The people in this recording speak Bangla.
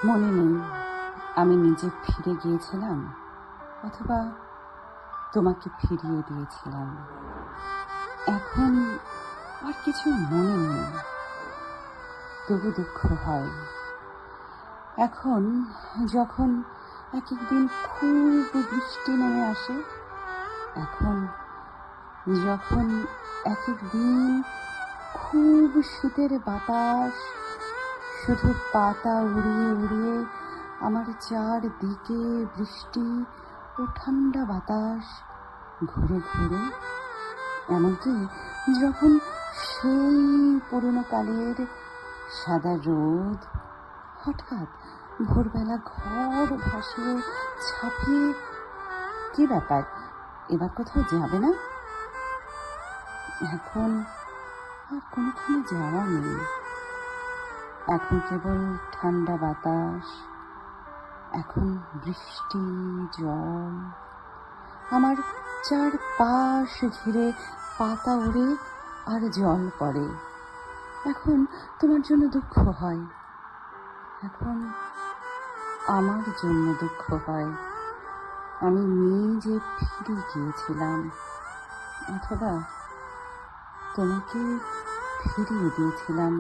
মনে নেই আমি নিজে ফিরে গিয়েছিলাম অথবা তোমাকে ফিরিয়ে দিয়েছিলাম। এখন আর কিছু মনে নেই, তবু দুঃখ হয়। এখন যখন এক একদিন খুব বৃষ্টি নেমে আসে, এখন যখন এক একদিন খুব শীতের বাতাস শুধু পাতা উড়িয়ে উড়িয়ে আমার চারদিকে বৃষ্টি ও ঠান্ডা বাতাস ঘুরে ঘুরে, এমনকি যখন সেই পুরনো কালের সাদা রোদ হঠাৎ ভোরবেলা ঘর ভাসিয়ে ছাপিয়ে, কি ব্যাপার, এবার কোথাও যাবে না? এখন আর কোনোখানে যাওয়া নেই। এখন কেবল ঠান্ডা বাতাস, এখন বৃষ্টি, জল, আমার চারপাশ ঘিরে পাতা ওড়ে আর জল পড়ে। এখন তোমার জন্য দুঃখ হয়, এখন আমার জন্য দুঃখ হয়। আমি নিজে ফিরে গিয়েছিলাম অথবা তোমাকে ফিরিয়ে দিয়েছিলাম।